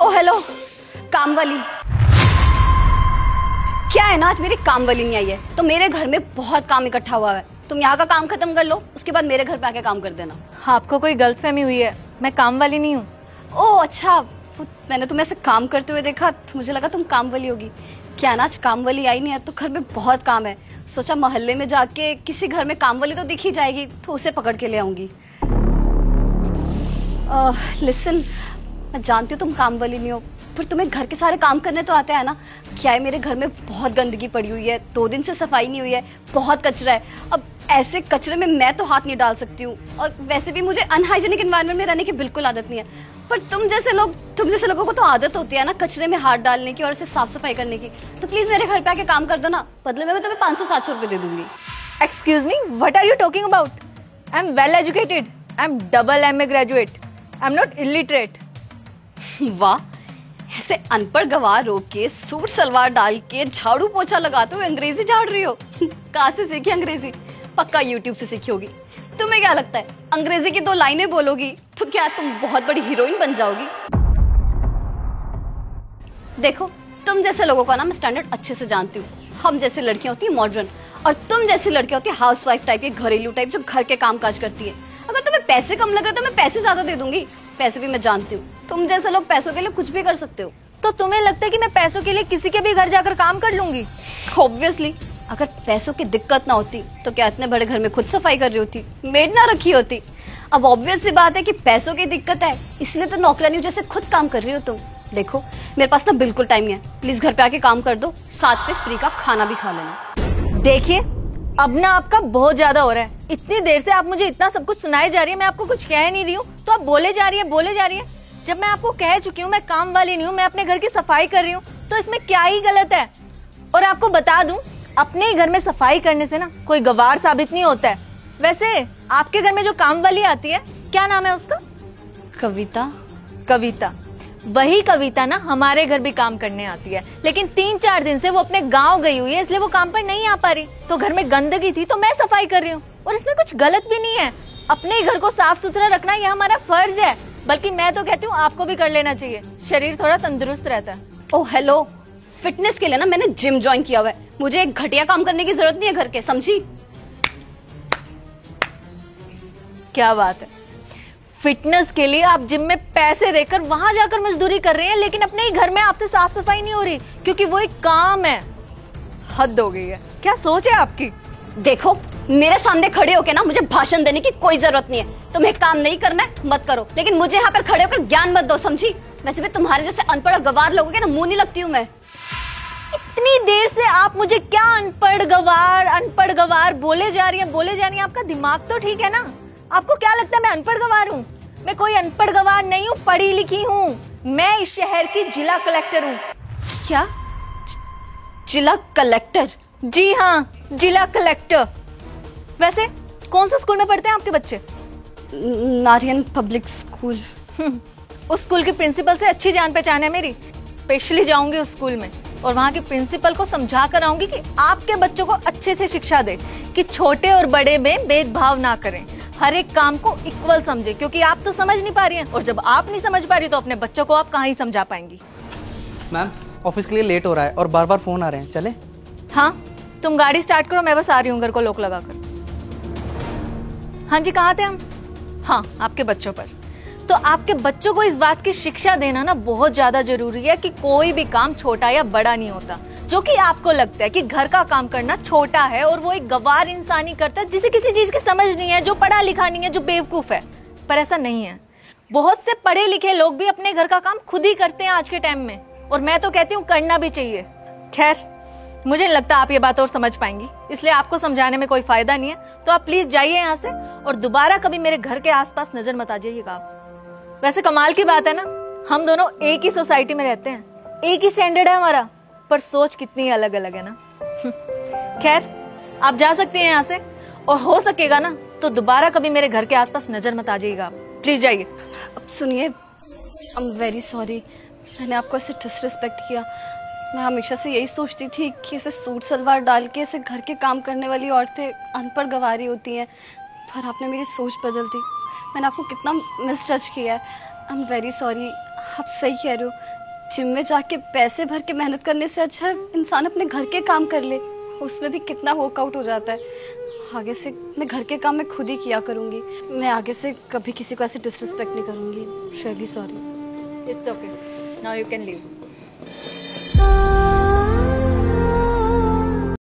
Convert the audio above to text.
ओ hello, काम वाली। क्या है ना, आज मेरी काम वाली नहीं आई है तो मेरे घर में बहुत काम इकट्ठा हुआ है। तुम यहाँ का काम खत्म कर लो, उसके बाद मेरे घर पे आके काम कर देना। आपको कोई गलतफहमी हुई है, मैं काम वाली नहीं हूँ। ओह अच्छा, मैंने तुम्हें ऐसे काम करते हुए देखा तो मुझे लगा तुम काम वाली होगी। क्या ना, आज काम वाली आई नहीं है तो घर में बहुत काम है। सोचा मोहल्ले में जाके किसी घर में काम वाली तो दिख ही जाएगी तो उसे पकड़ के ले आऊंगी। लिसन, मैं जानती हूँ तुम काम वाली नहीं हो, पर तुम्हें घर के सारे काम करने तो आते हैं ना। क्या है, मेरे घर में बहुत गंदगी पड़ी हुई है, 2 दिन से सफाई नहीं हुई है, बहुत कचरा है। अब ऐसे कचरे में मैं तो हाथ नहीं डाल सकती हूँ, और वैसे भी मुझे अनहाइजीनिक एनवायरनमेंट में रहने की बिल्कुल आदत नहीं है। पर तुम जैसे लोगों को तो आदत होती है ना कचरे में हाथ डालने की और इसे साफ सफाई करने की। तो प्लीज मेरे घर पे आके काम कर दो ना, बदले में मैं तुम्हें 500-700 रुपए दे दूंगी। Excuse me, what are you talking about? I am well educated, I am double MA graduate, I am not illiterate. वाह, ऐसे अनपढ़ गवार हो के सूट सलवार डाल के झाड़ू पोछा लगाते हुए अंग्रेजी झाड़ रही हो। कहाँ से सीखी अंग्रेजी? पक्का यूट्यूब से सीखी होगी। तुम्हें क्या लगता है अंग्रेजी की 2 लाइनें बोलोगी तो क्या तुम बहुत बड़ी हीरोइन बन जाओगी? देखो, तुम जैसे लोगों का ना मैं स्टैंडर्ड अच्छे से जानती हूँ। हम जैसे लड़कियां होती है मॉडर्न, और तुम जैसी लड़कियां होती है हाउसवाइफ टाइप की, घरेलू टाइप, जो घर के काम काज करती है। अगर तुम्हें पैसे कम लग रहे तो मैं पैसे ज्यादा दे दूंगी। पैसे भी मैं जानती हूँ, तुम जैसे लोग पैसों के लिए कुछ भी कर सकते हो। तो तुम्हें लगता है कि मैं पैसों के लिए किसी के भी घर जाकर काम कर लूंगी? ऑब्वियसली, अगर पैसों की दिक्कत ना होती तो क्या इतने बड़े घर में खुद सफाई कर रही होती, मेड ना रखी होती? अब ऑब्वियस सी बात है कि पैसों की दिक्कत है, इसलिए तो नौकरानी जैसे खुद काम कर रही हो तुम। देखो, मेरे पास ना बिल्कुल टाइम नहीं है, प्लीज घर पे आके काम कर दो, साथ में फ्री का खाना भी खा लेना। देखिए, अब ना आपका बहुत ज्यादा हो रहा है। इतनी देर से आप मुझे इतना सब कुछ सुनाई जा रही है, मैं आपको कुछ कह नहीं रही हूँ तो आप बोले जा रही है। जब मैं आपको कह चुकी हूँ मैं काम वाली नहीं हूँ, मैं अपने घर की सफाई कर रही हूँ, तो इसमें क्या ही गलत है? और आपको बता दूं, अपने ही घर में सफाई करने से ना कोई गवार साबित नहीं होता है। वैसे आपके घर में जो काम वाली आती है, क्या नाम है उसका? कविता। कविता, वही कविता ना हमारे घर भी काम करने आती है, लेकिन 3-4 दिन से वो अपने गांव गई हुई है, इसलिए वो काम पर नहीं आ पा रही। तो घर में गंदगी थी तो मैं सफाई कर रही हूँ, और इसमें कुछ गलत भी नहीं है। अपने घर को साफ सुथरा रखना यह हमारा फर्ज है, बल्कि मैं तो कहती हूँ आपको भी कर लेना चाहिए, शरीर थोड़ा तंदुरुस्त रहता है। ओह हेलो, फिटनेस के लिए ना मैंने जिम ज्वाइन किया हुआ है, मुझे एक घटिया काम करने की जरूरत नहीं है घर के, समझी? क्या बात है, फिटनेस के लिए आप जिम में पैसे देकर वहां जाकर मजदूरी कर रहे हैं, लेकिन अपने ही घर में आपसे साफ सफाई नहीं हो रही, क्योंकि वो एक काम है। हद हो गई है, क्या सोच है आपकी? देखो, मेरे सामने खड़े होके ना मुझे भाषण देने की कोई जरूरत नहीं है। तुम्हें काम नहीं करना है मत करो, लेकिन मुझे यहाँ पर खड़े होकर ज्ञान मत दो, समझी? वैसे भी तुम्हारे जैसे अनपढ़ और गवार लोगों के ना मुंह नहीं लगती हूँ मैं। इतनी देर से आप मुझे क्या अनपढ़ गवार बोले जा रही है। आपका दिमाग तो ठीक है ना? आपको क्या लगता है मैं अनपढ़ गवार हूँ? मैं कोई अनपढ़ गवार नहीं हूँ, पढ़ी लिखी हूँ। मैं इस शहर की जिला कलेक्टर हूँ। क्या? जिला कलेक्टर? जी हाँ, जिला कलेक्टर। वैसे कौन सा स्कूल में पढ़ते हैं आपके बच्चे? नारियन पब्लिक स्कूल। उस स्कूल के प्रिंसिपल से अच्छी जान पहचान है मेरी। स्पेशली जाऊंगी उस स्कूल में और वहाँ के प्रिंसिपल को समझा कर आऊंगी कि आपके बच्चों को अच्छे से शिक्षा दे, कि छोटे और बड़े में भेदभाव ना करें, हर एक काम को इक्वल समझे, क्योंकि आप तो समझ नहीं पा रही हैं, और जब आप नहीं समझ पा रही तो अपने बच्चों को आप कहाँ ही समझा पाएंगी। मैम, ऑफिस के लिए लेट हो रहा है और बार बार फोन आ रहे हैं, चले? हाँ, तुम गाड़ी स्टार्ट करो, मैं बस आ रही हूँ घर को लॉक लगाकर। हाँ जी, कहाँ थे हम? हाँ, आपके बच्चों पर। तो आपके बच्चों को इस बात की शिक्षा देना ना बहुत ज्यादा जरूरी है कि कोई भी काम छोटा या बड़ा नहीं होता। जो कि आपको लगता है कि घर का काम करना छोटा है और वो एक गवार इंसान ही करता है, जिसे किसी चीज की समझ नहीं है, जो पढ़ा लिखा नहीं है, जो बेवकूफ है। पर ऐसा नहीं है, बहुत से पढ़े लिखे लोग भी अपने घर का काम खुद ही करते हैं आज के टाइम में, और मैं तो कहती हूँ करना भी चाहिए। खैर, मुझे नहीं लगता आप ये बात और समझ पाएंगी, इसलिए आपको समझाने में कोई फायदा नहीं है। तो आप प्लीज जाइए यहाँ से और दोबारा कभी मेरे घर के आसपास नजर मत आ जाइएगा आप। वैसे कमाल की बात है ना, हम दोनों एक ही सोसाइटी में रहते हैं, एक ही स्टैंडर्ड है हमारा, पर सोच कितनी अलग अलग है ना। खैर, आप जा सकती हैं यहाँ से, और हो सकेगा ना तो दोबारा कभी मेरे घर के आसपास नजर मत आ जाइएगा आप। प्लीज जाइए। अब सुनिए, आई एम वेरी सॉरी, मैंने आपको ऐसे डिसरिस्पेक्ट किया। मैं हमेशा से यही सोचती थी कि ऐसे सूट सलवार डाल के ऐसे घर के काम करने वाली औरतें अनपढ़ गवारी होती हैं, पर आपने मेरी सोच बदल दी। मैंने आपको कितना मिसजज किया है। I am very sorry. आप सही कह रहे हो, जिम में जाके पैसे भर के मेहनत करने से अच्छा है इंसान अपने घर के काम कर ले, उसमें भी कितना वर्कआउट हो जाता है। आगे से मैं घर के काम मैं खुद ही किया करूँगी। मैं आगे से कभी किसी को ऐसे डिसरिस्पेक्ट नहीं करूँगी। Really sorry. It's okay, now you can leave.